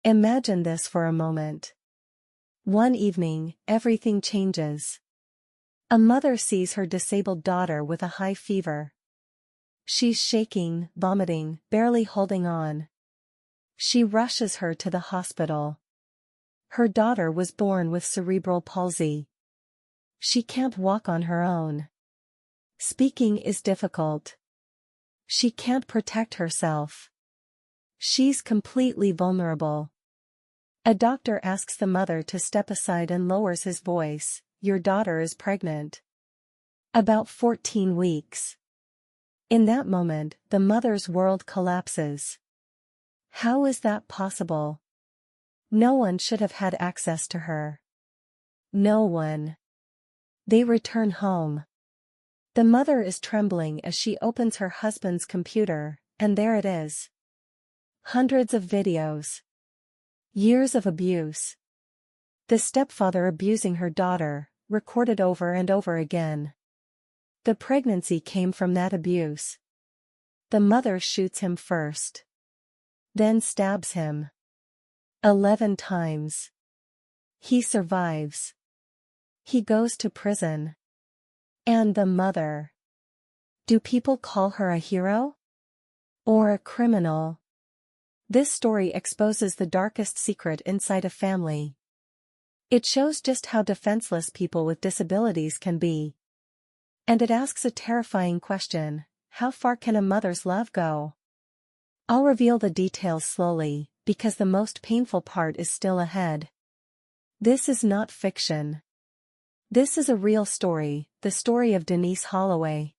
Imagine this for a moment. One evening, everything changes. A mother sees her disabled daughter with a high fever. She's shaking, vomiting, barely holding on. She rushes her to the hospital. Her daughter was born with cerebral palsy. She can't walk on her own. Speaking is difficult. She can't protect herself. She's completely vulnerable. A doctor asks the mother to step aside and lowers his voice. Your daughter is pregnant. About 14 weeks. In that moment, the mother's world collapses. How is that possible? No one should have had access to her. No one. They return home. The mother is trembling as she opens her husband's computer, and there it is. Hundreds of videos. Years of abuse. The stepfather abusing her daughter, recorded over and over again. The pregnancy came from that abuse. The mother shoots him first. Then stabs him. 11 times. He survives. He goes to prison. And the mother. Do people call her a hero? Or a criminal? This story exposes the darkest secret inside a family. It shows just how defenseless people with disabilities can be. And it asks a terrifying question: how far can a mother's love go? I'll reveal the details slowly, because the most painful part is still ahead. This is not fiction. This is a real story, the story of Denise Holloway.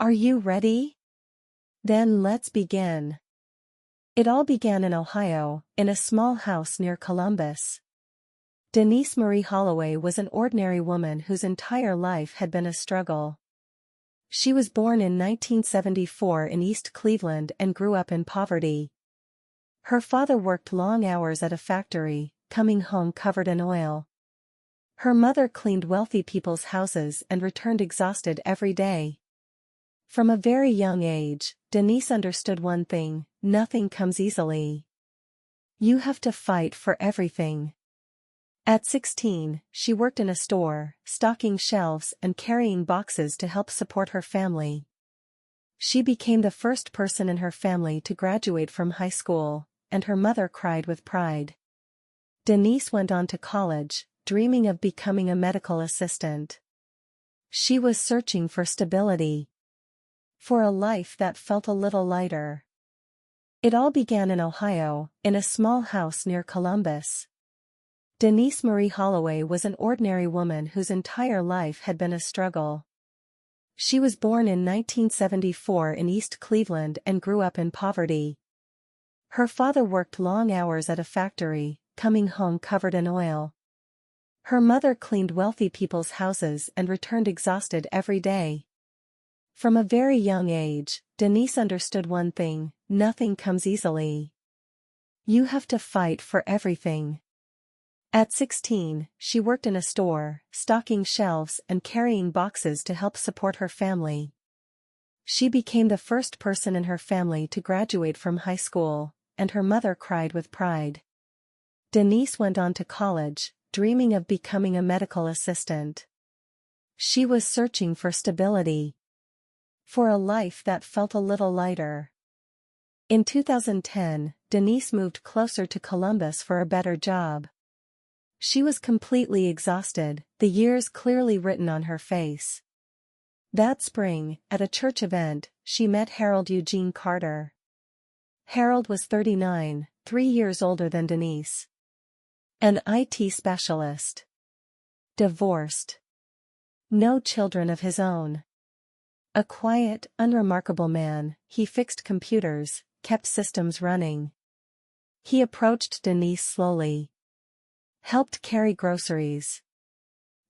Are you ready? Then let's begin. It all began in Ohio, in a small house near Columbus. Denise Marie Holloway was an ordinary woman whose entire life had been a struggle. She was born in 1974 in East Cleveland and grew up in poverty. Her father worked long hours at a factory, coming home covered in oil. Her mother cleaned wealthy people's houses and returned exhausted every day. From a very young age, Denise understood one thing: nothing comes easily. You have to fight for everything. At 16, she worked in a store, stocking shelves and carrying boxes to help support her family. She became the first person in her family to graduate from high school, and her mother cried with pride. Denise went on to college, dreaming of becoming a medical assistant. She was searching for stability. For a life that felt a little lighter. It all began in Ohio, in a small house near Columbus. Denise Marie Holloway was an ordinary woman whose entire life had been a struggle. She was born in 1974 in East Cleveland and grew up in poverty. Her father worked long hours at a factory, coming home covered in oil. Her mother cleaned wealthy people's houses and returned exhausted every day. From a very young age, Denise understood one thing: nothing comes easily. You have to fight for everything. At 16, she worked in a store, stocking shelves and carrying boxes to help support her family. She became the first person in her family to graduate from high school, and her mother cried with pride. Denise went on to college, dreaming of becoming a medical assistant. She was searching for stability. For a life that felt a little lighter. In 2010, Denise moved closer to Columbus for a better job. She was completely exhausted, the years clearly written on her face. That spring, at a church event, she met Harold Eugene Carter. Harold was 39, 3 years older than Denise. An IT specialist. Divorced. No children of his own. A quiet, unremarkable man, he fixed computers, kept systems running. He approached Denise slowly. Helped carry groceries.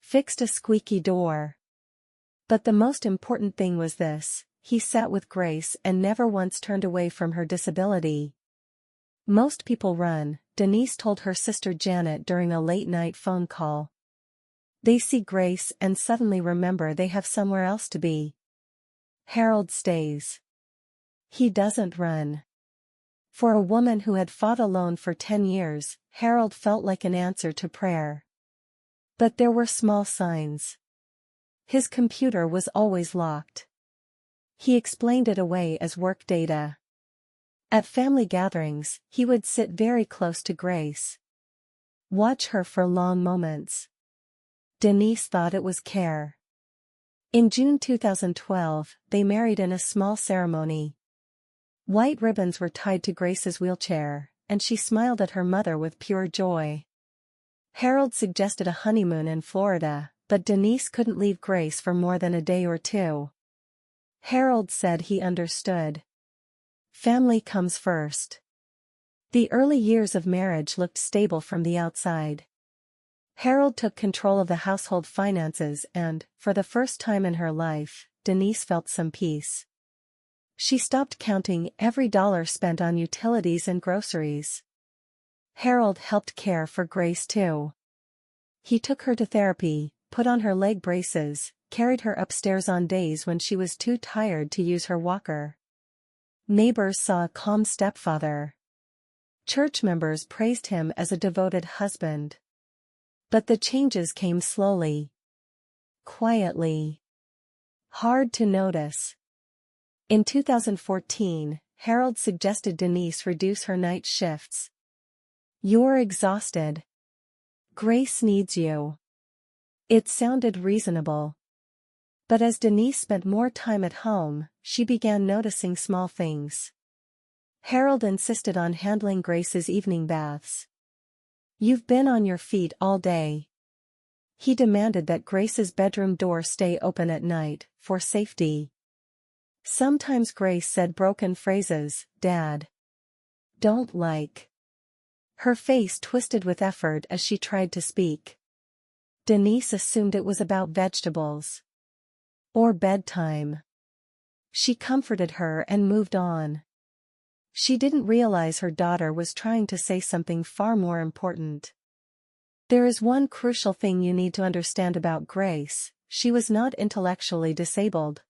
Fixed a squeaky door. But the most important thing was this: he sat with grace and never once turned away from her disability. Most people run, Denise told her sister Janet during a late-night phone call. They see grace and suddenly remember they have somewhere else to be. Harold stays. He doesn't run. For a woman who had fought alone for 10 years, Harold felt like an answer to prayer. But there were small signs. His computer was always locked. He explained it away as work data. At family gatherings, he would sit very close to Grace. Watch her for long moments. Denise thought it was care. In June 2012, they married in a small ceremony. White ribbons were tied to Grace's wheelchair, and she smiled at her mother with pure joy. Harold suggested a honeymoon in Florida, but Denise couldn't leave Grace for more than a day or two. Harold said he understood. Family comes first. The early years of marriage looked stable from the outside. Harold took control of the household finances and, for the first time in her life, Denise felt some peace. She stopped counting every dollar spent on utilities and groceries. Harold helped care for Grace too. He took her to therapy, put on her leg braces, carried her upstairs on days when she was too tired to use her walker. Neighbors saw a calm stepfather. Church members praised him as a devoted husband. But the changes came slowly. Quietly. Hard to notice. In 2014, Harold suggested Denise reduce her night shifts. "You're exhausted. Grace needs you." It sounded reasonable. But as Denise spent more time at home, she began noticing small things. Harold insisted on handling Grace's evening baths. "You've been on your feet all day." He demanded that Grace's bedroom door stay open at night, for safety. Sometimes Grace said broken phrases, "Dad. Don't like." Her face twisted with effort as she tried to speak. Denise assumed it was about vegetables. Or bedtime. She comforted her and moved on. She didn't realize her daughter was trying to say something far more important. There is one crucial thing you need to understand about Grace: she was not intellectually disabled.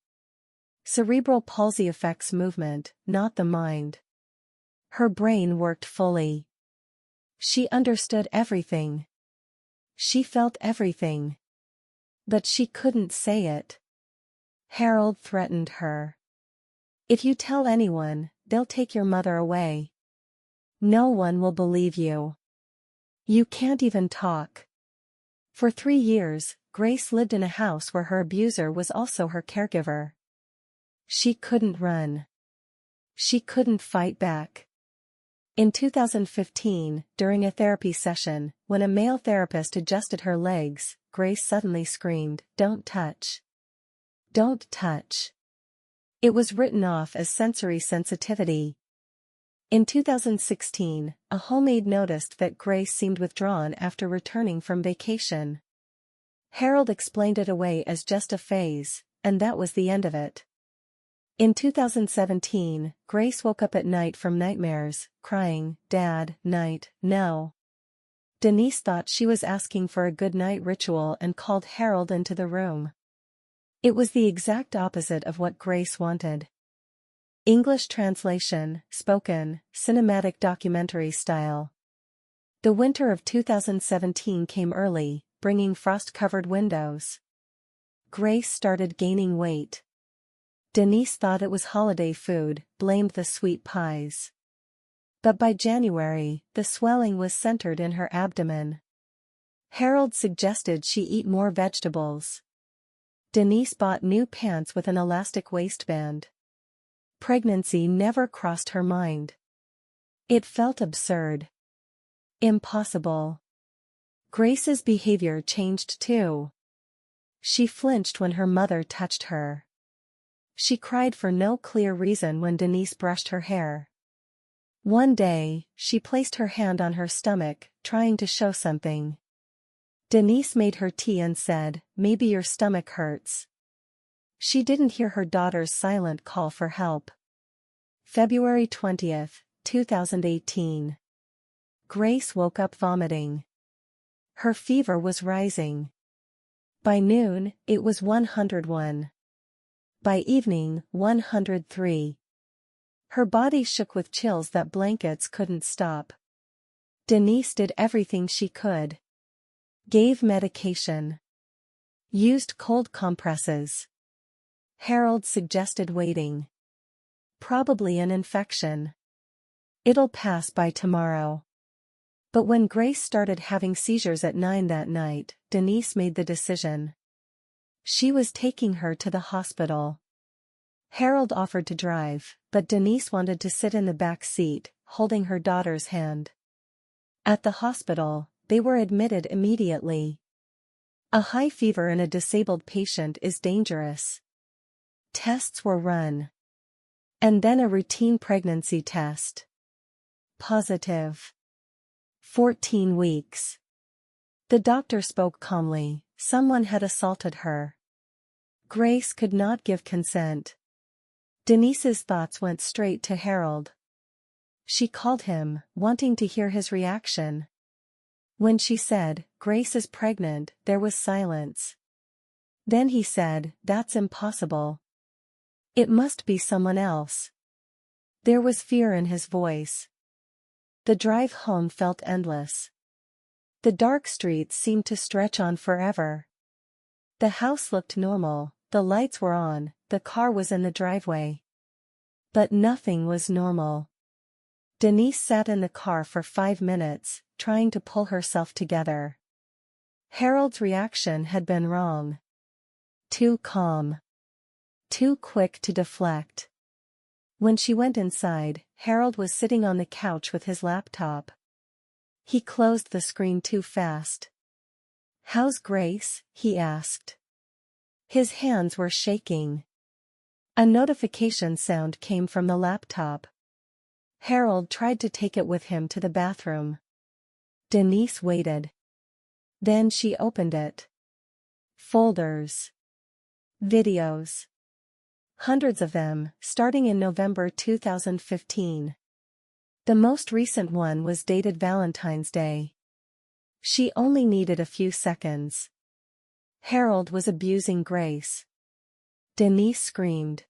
Cerebral palsy affects movement, not the mind. Her brain worked fully. She understood everything. She felt everything. But she couldn't say it. Harold threatened her. "If you tell anyone, they'll take your mother away. No one will believe you. You can't even talk." For 3 years, Grace lived in a house where her abuser was also her caregiver. She couldn't run. She couldn't fight back. In 2015, during a therapy session, when a male therapist adjusted her legs, Grace suddenly screamed, "Don't touch. Don't touch." It was written off as sensory sensitivity. In 2016, a homemaid noticed that Grace seemed withdrawn after returning from vacation. Harold explained it away as just a phase, and that was the end of it. In 2017, Grace woke up at night from nightmares, crying, "Dad, night, no." Denise thought she was asking for a good night ritual and called Harold into the room. It was the exact opposite of what Grace wanted. English translation, spoken, cinematic documentary style. The winter of 2017 came early, bringing frost-covered windows. Grace started gaining weight. Denise thought it was holiday food, blamed the sweet pies. But by January, the swelling was centered in her abdomen. Harold suggested she eat more vegetables. Denise bought new pants with an elastic waistband. Pregnancy never crossed her mind. It felt absurd. Impossible. Grace's behavior changed too. She flinched when her mother touched her. She cried for no clear reason when Denise brushed her hair. One day, she placed her hand on her stomach, trying to show something. Denise made her tea and said, "Maybe your stomach hurts." She didn't hear her daughter's silent call for help. February 20, 2018. Grace woke up vomiting. Her fever was rising. By noon, it was 101. By evening, 103. Her body shook with chills that blankets couldn't stop. Denise did everything she could. Gave medication. Used cold compresses. Harold suggested waiting. Probably an infection. It'll pass by tomorrow. But when Grace started having seizures at 9 that night, Denise made the decision. She was taking her to the hospital. Harold offered to drive, but Denise wanted to sit in the back seat, holding her daughter's hand. At the hospital, they were admitted immediately. A high fever in a disabled patient is dangerous. Tests were run. And then a routine pregnancy test. Positive. 14 weeks. The doctor spoke calmly. Someone had assaulted her. Grace could not give consent. Denise's thoughts went straight to Harold. She called him, wanting to hear his reaction. When she said, "Grace is pregnant," there was silence. Then he said, "That's impossible. It must be someone else." There was fear in his voice. The drive home felt endless. The dark streets seemed to stretch on forever. The house looked normal, the lights were on, the car was in the driveway. But nothing was normal. Denise sat in the car for 5 minutes, trying to pull herself together. Harold's reaction had been wrong. Too calm. Too quick to deflect. When she went inside, Harold was sitting on the couch with his laptop. He closed the screen too fast. "How's Grace?" he asked. His hands were shaking. A notification sound came from the laptop. Harold tried to take it with him to the bathroom. Denise waited. Then she opened it. Folders. Videos. Hundreds of them, starting in November 2015. The most recent one was dated Valentine's Day. She only needed a few seconds. Harold was abusing Grace. Denise screamed.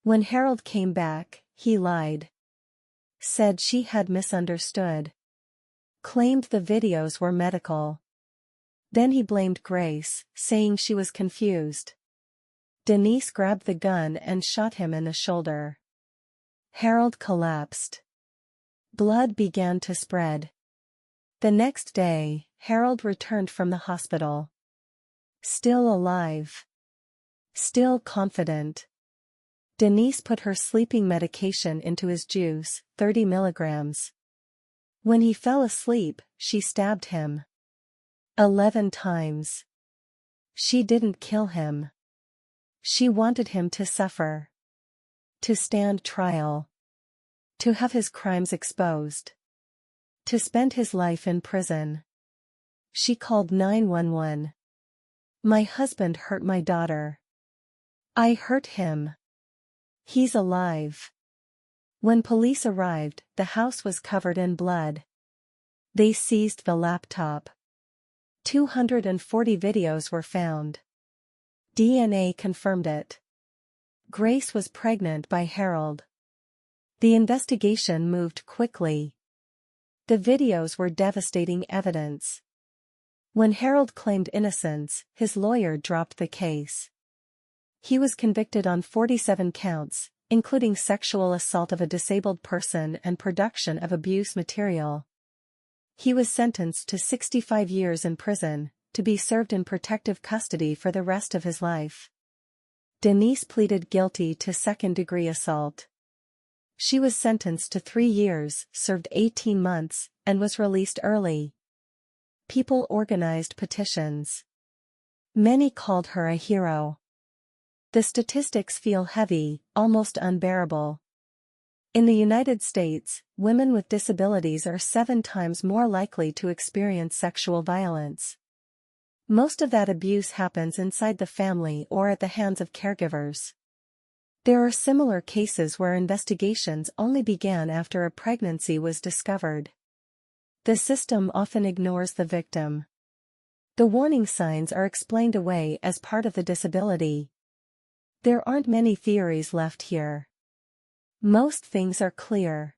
When Harold came back, he lied. Said she had misunderstood. Claimed the videos were medical. Then he blamed Grace, saying she was confused. Denise grabbed the gun and shot him in the shoulder. Harold collapsed. Blood began to spread. The next day, Harold returned from the hospital. Still alive. Still confident. Denise put her sleeping medication into his juice, 30 milligrams. When he fell asleep, she stabbed him. 11 times. She didn't kill him. She wanted him to suffer. To stand trial. To have his crimes exposed. To spend his life in prison. She called 911. "My husband hurt my daughter. I hurt him. He's alive." When police arrived, the house was covered in blood. They seized the laptop. 240 videos were found. DNA confirmed it. Grace was pregnant by Harold. The investigation moved quickly. The videos were devastating evidence. When Harold claimed innocence, his lawyer dropped the case. He was convicted on 47 counts, including sexual assault of a disabled person and production of abuse material. He was sentenced to 65 years in prison, to be served in protective custody for the rest of his life. Denise pleaded guilty to second-degree assault. She was sentenced to 3 years, served 18 months, and was released early. People organized petitions. Many called her a hero. The statistics feel heavy, almost unbearable. In the United States, women with disabilities are 7 times more likely to experience sexual violence. Most of that abuse happens inside the family or at the hands of caregivers. There are similar cases where investigations only began after a pregnancy was discovered. The system often ignores the victim. The warning signs are explained away as part of the disability. There aren't many theories left here. Most things are clear.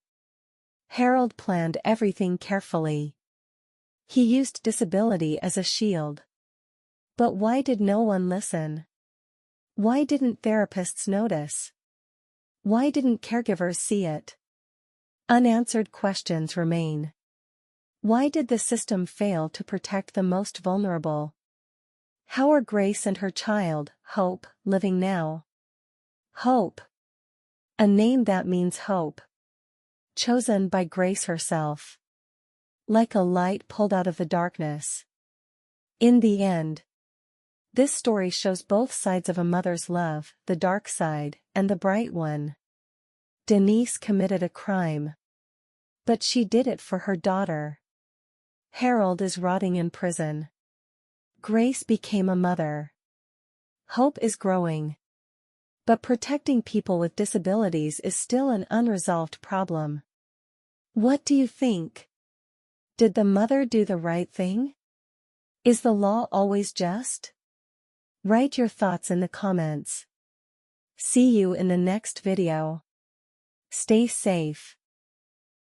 Harold planned everything carefully. He used disability as a shield. But why did no one listen? Why didn't therapists notice? Why didn't caregivers see it? Unanswered questions remain. Why did the system fail to protect the most vulnerable? How are Grace and her child, Hope, living now? Hope. A name that means hope. Chosen by Grace herself. Like a light pulled out of the darkness. In the end, this story shows both sides of a mother's love, the dark side, and the bright one. Denise committed a crime. But she did it for her daughter. Harold is rotting in prison. Grace became a mother. Hope is growing. But protecting people with disabilities is still an unresolved problem. What do you think? Did the mother do the right thing? Is the law always just? Write your thoughts in the comments. See you in the next video. Stay safe.